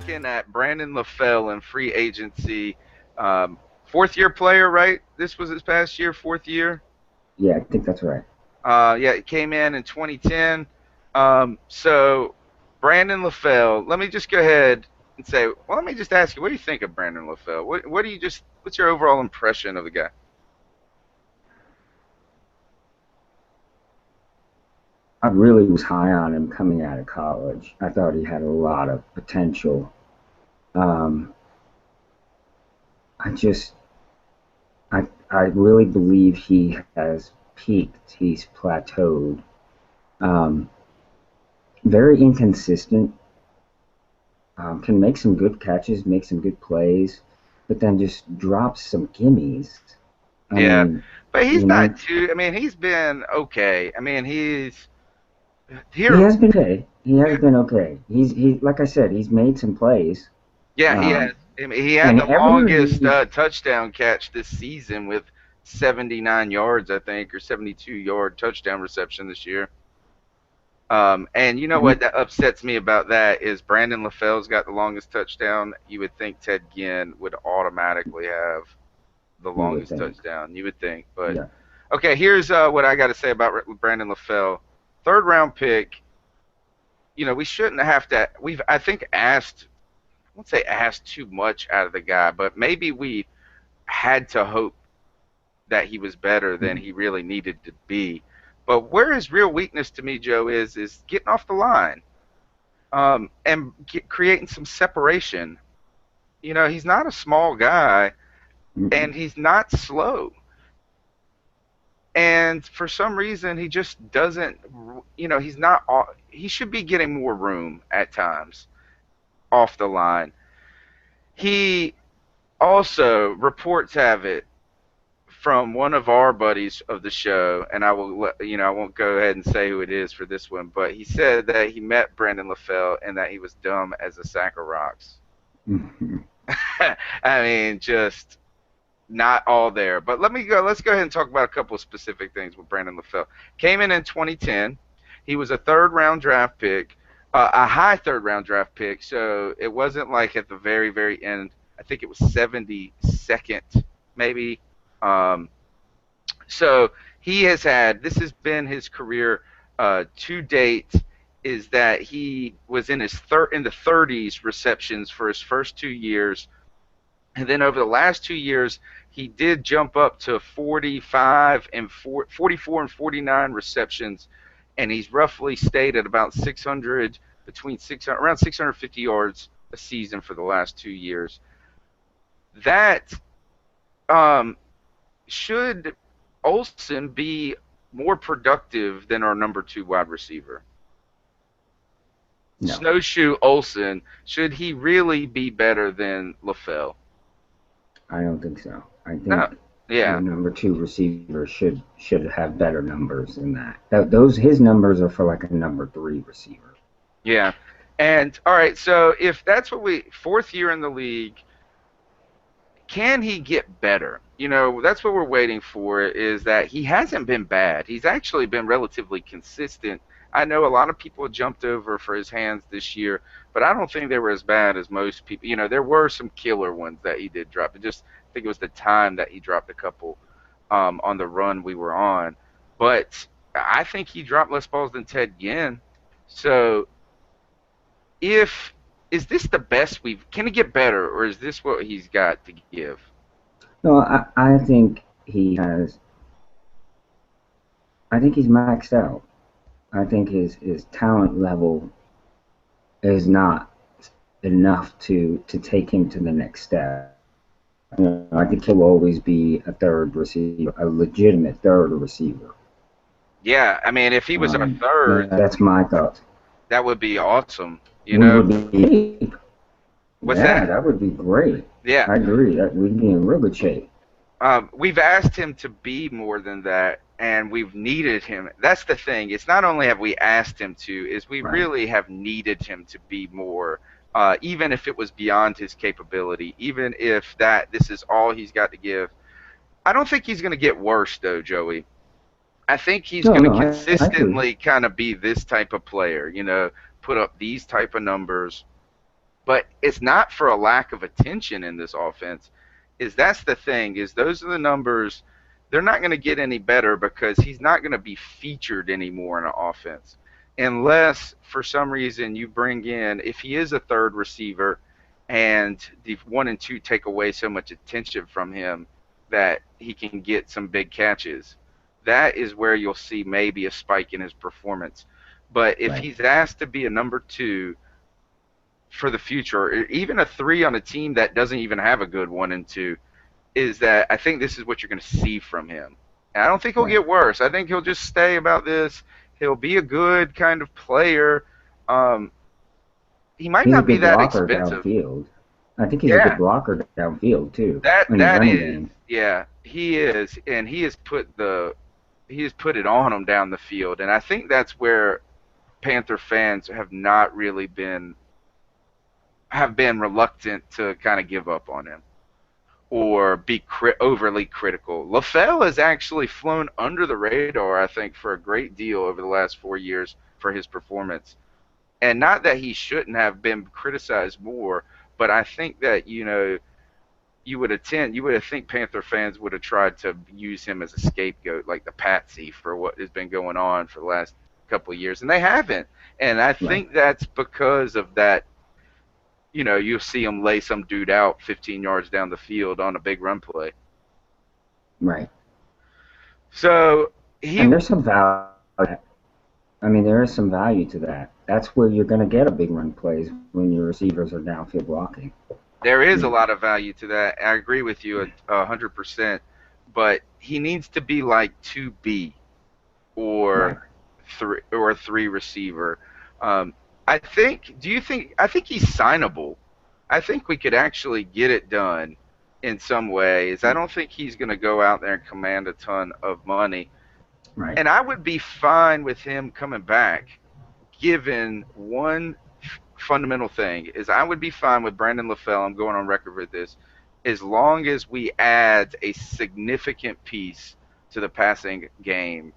looking at Brandon Lafell in free agency. Um, Fourth-year player, right? This was his past year, fourth year. Yeah, I think that's right. Yeah, it came in 2010. So Brandon Lafell, let me just go ahead and say, well, let me just ask you, what do you think of Brandon Lafell? What do you just, what's your overall impression of the guy? I really was high on him coming out of college. I thought he had a lot of potential. Um, I just, I really believe he has peaked. He's plateaued. Um, Very inconsistent. Can make some good catches, make some good plays, but then just drops some gimmies. I Yeah, mean, but he's you not know, too. I mean, he's been okay. I mean, he's he here. has been okay. He has been okay. He like I said, he's made some plays. Yeah, he has. Um, I mean, he had and the every year longest he's touchdown catch this season with 79 yards, I think, or 72-yard touchdown reception this year. And you know what and that upsets me about that is Brandon LaFell's got the longest touchdown. You would think Ted Ginn would automatically have the you would longest think, touchdown. You would think, but yeah, okay. Here's what I got to say about Brandon LaFell. Third round pick. You know, we shouldn't have to. We've I think asked. I won't say asked too much out of the guy, but maybe we had to hope that he was better than mhm, he really needed to be. But where his real weakness to me, Joe, is getting off the line, and creating some separation. You know, he's not a small guy, mhm. and he's not slow. And for some reason, he just doesn't. You know, he's not. He should be getting more room at times off the line. He also reports have it from one of our buddies of the show, and I will, I won't go ahead and say who it is for this one, but he said that he met Brandon Lafell and that he was dumb as a sack of rocks. Mhm. I mean, just not all there. But let me go. Let's go ahead and talk about a couple of specific things with Brandon Lafell. Came in 2010. He was a third round draft pick, a high third round draft pick. So it wasn't like at the very very end. I think it was 72nd, maybe. Um, so he has had. This has been his career to date. Is that he was in his in the 30s receptions for his first 2 years, and then over the last 2 years, he did jump up to 45 and 44 and 49 receptions, and he's roughly stayed at about 600, between 600, around 650 yards a season for the last 2 years. That um, should Olsen be more productive than our number two wide receiver? No, Snowshoe Olsen, should he really be better than LaFell? I don't think so. I No. think your Yeah. number two receiver should have better numbers than that. Those his numbers are for like a number three receiver. Yeah. And all right, so if that's what fourth year in the league, can he get better? You know, that's what we're waiting for is that he hasn't been bad. He's actually been relatively consistent. I know a lot of people jumped over for his hands this year, but I don't think they were as bad as most people. You know, there were some killer ones that he did drop. It just I think it was the time that he dropped a couple on the run we were on. But I think he dropped less balls than Ted Ginn. So if is this the best we've can he get better or is this what he's got to give? No, I think he has. I think he's maxed out. I think his talent level is not enough to take him to the next step. I think he'll always be a third receiver, a legitimate third receiver. Yeah, I mean if he was our third, That's my thoughts. that would be awesome. You We know, would be, what's yeah, that? that would be great. Yeah. I agree. That we'd be in real good shape. We've asked him to be more than that, and we've needed him. That's the thing. It's not only have we asked him to, is we Right. really have needed him to be more, even if it was beyond his capability, even if that this is all he's got to give. I don't think he's going to get worse, though, Joey. I think he's No, going to no, I agree. consistently kind of be this type of player, you know, put up these type of numbers. But it's not for a lack of attention in this offense. Is that's the thing, is those are the numbers. They're not going to get any better because he's not going to be featured anymore in an offense. Unless for some reason you bring in, if he is a third receiver and the 1 and 2 take away so much attention from him that he can get some big catches, that is where you'll see maybe a spike in his performance. But if Right. he's asked to be a number 2 for the future, or even a 3 on a team that doesn't even have a good 1 and 2, is that I think this is what you're going to see from him. And I don't think he'll Right. get worse. I think he'll just stay about this. He'll be a good kind of player. Um, he might He's a not be good that blocker expensive. downfield. I think he's a good Yeah, blocker downfield too that in the that running is. game. Yeah, he is, and he has put it on him down the field, and I think that's where Panther fans have been reluctant to kind of give up on him or be overly critical. Lafell has actually flown under the radar, I think, for a great deal over the last 4 years for his performance. And not that he shouldn't have been criticized more, but I think that, you would have think Panther fans would have tried to use him as a scapegoat, like the patsy for what has been going on for the last couple of years, and they haven't. And I Right. think that's because of that. You'll see him lay some dude out 15 yards down the field on a big run play. Right. So he And there's some value. I mean, there is some value to that. That's where you're going to get a big run plays when your receivers are downfield blocking. There is You a know. lot of value to that. I agree with you 100%, but he needs to be like 2B or Right. a 3 receiver. Um, I think. Do you think? I think he's signable. I think we could actually get it done in some ways. I don't think he's going to go out there and command a ton of money, Right. and I would be fine with him coming back, given one fundamental thing is I would be fine with Brandon Lafell. I'm going on record with this, as long as we add a significant piece to the passing game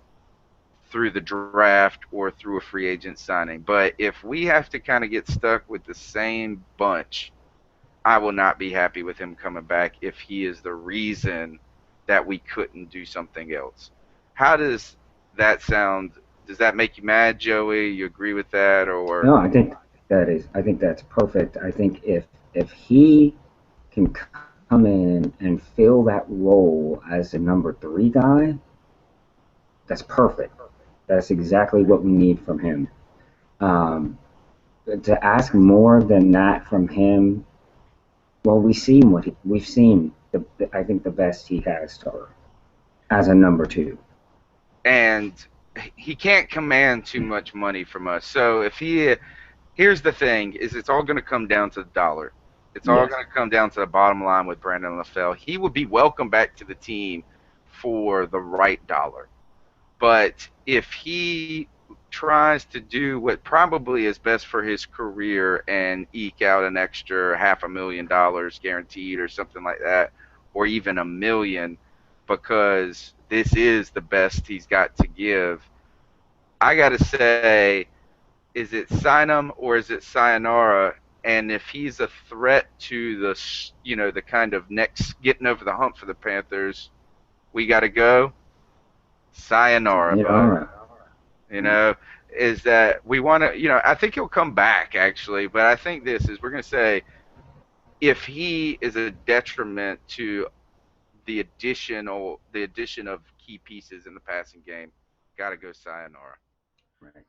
through the draft or through a free agent signing. But if we have to kind of get stuck with the same bunch, I will not be happy with him coming back if he is the reason that we couldn't do something else. How does that sound? Does that make you mad, Joey? You agree with that, or No, I think I think that's perfect. I think if he can come in and fill that role as a number three guy, that's perfect. That's exactly what we need from him. Um, to ask more than that from him, well, we've seen. I think the best he has to her as a number two. and he can't command too much money from us. So if he here's the thing is it's all going to come down to the dollar. It's all Yes. going to come down to the bottom line with Brandon LaFell. He would be welcome back to the team for the right dollar. But if he tries to do what probably is best for his career and eke out an extra $500,000 guaranteed or something like that, or even $1 million, because this is the best he's got to give, I got to say, is it sign him or is it sayonara? And if he's a threat to the kind of next getting over the hump for the Panthers, we got to go. Sayonara, bud. Sayonara. You know, is that we want to, I think he'll come back actually, but I think this is, we're going to say, if he is a detriment to the addition of key pieces in the passing game, got to go sayonara. Right.